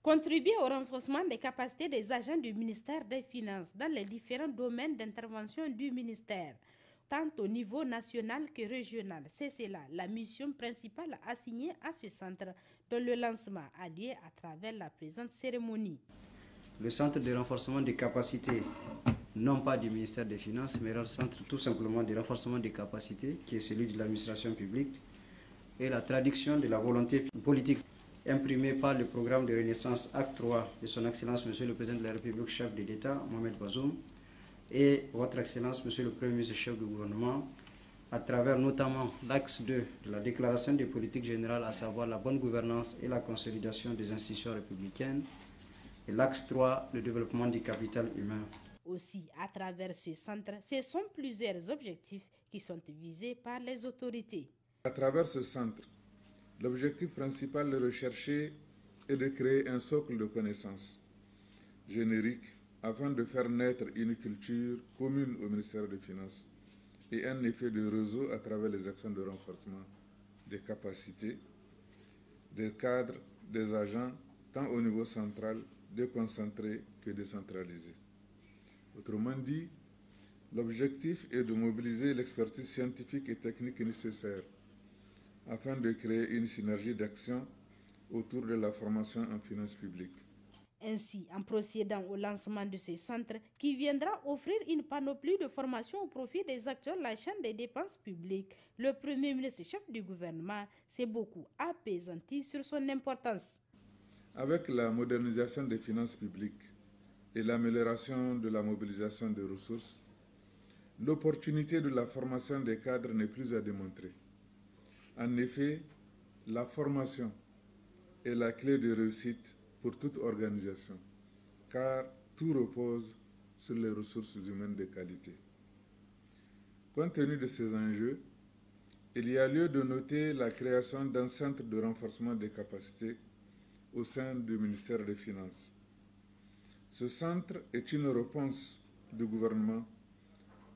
Contribuer au renforcement des capacités des agents du ministère des Finances dans les différents domaines d'intervention du ministère, tant au niveau national que régional. C'est cela la mission principale assignée à ce centre, dont le lancement a lieu à travers la présente cérémonie. Le centre de renforcement des capacités, non pas du ministère des Finances, mais le centre tout simplement de renforcement des capacités, qui est celui de l'administration publique, et la traduction de la volonté politique imprimée par le programme de Renaissance Acte 3 de son Excellence Monsieur le Président de la République, chef de l'État, Mohamed Bazoum, et Votre Excellence Monsieur le Premier ministre, chef du gouvernement, à travers notamment l'axe 2 de la déclaration des politiques générales, à savoir la bonne gouvernance et la consolidation des institutions républicaines, et l'axe 3, le développement du capital humain. Aussi, à travers ce centre, ce sont plusieurs objectifs qui sont visés par les autorités. À travers ce centre, l'objectif principal recherché est de créer un socle de connaissances génériques afin de faire naître une culture commune au ministère des Finances et un effet de réseau à travers les actions de renforcement des capacités, des cadres, des agents, tant au niveau central, déconcentré que décentralisé. Autrement dit, l'objectif est de mobiliser l'expertise scientifique et technique nécessaire afin de créer une synergie d'action autour de la formation en finances publiques. Ainsi, en procédant au lancement de ce centre qui viendra offrir une panoplie de formation au profit des acteurs de la chaîne des dépenses publiques, le Premier ministre chef du gouvernement s'est beaucoup appesanti sur son importance. Avec la modernisation des finances publiques et l'amélioration de la mobilisation des ressources, l'opportunité de la formation des cadres n'est plus à démontrer. En effet, la formation est la clé de réussite pour toute organisation, car tout repose sur les ressources humaines de qualité. Compte tenu de ces enjeux, il y a lieu de noter la création d'un centre de renforcement des capacités au sein du ministère des Finances. Ce centre est une réponse du gouvernement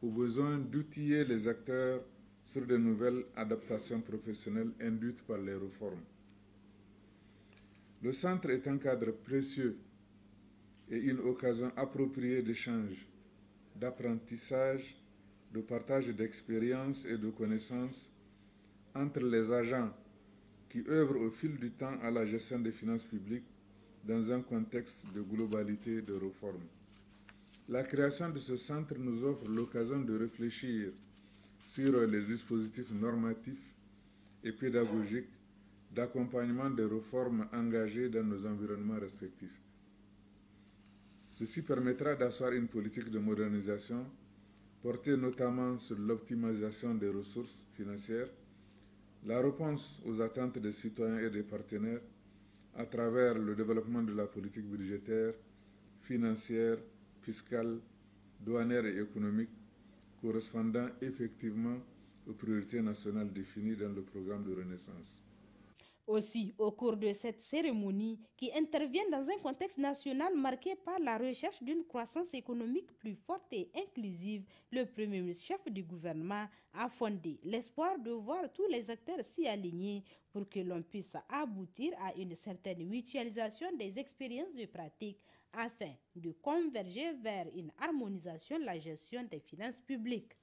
au besoin d'outiller les acteurs sur de nouvelles adaptations professionnelles induites par les réformes. Le centre est un cadre précieux et une occasion appropriée d'échange, d'apprentissage, de partage d'expériences et de connaissances entre les agents qui œuvrent au fil du temps à la gestion des finances publiques dans un contexte de globalité de réforme. La création de ce centre nous offre l'occasion de réfléchir sur les dispositifs normatifs et pédagogiques d'accompagnement des réformes engagées dans nos environnements respectifs. Ceci permettra d'asseoir une politique de modernisation portée notamment sur l'optimisation des ressources financières, la réponse aux attentes des citoyens et des partenaires à travers le développement de la politique budgétaire, financière, fiscale, douanière et économique, correspondant effectivement aux priorités nationales définies dans le programme de Renaissance. Aussi, au cours de cette cérémonie, qui intervient dans un contexte national marqué par la recherche d'une croissance économique plus forte et inclusive, le Premier ministre chef du gouvernement a fondé l'espoir de voir tous les acteurs s'y aligner pour que l'on puisse aboutir à une certaine mutualisation des expériences de pratique afin de converger vers une harmonisation de la gestion des finances publiques.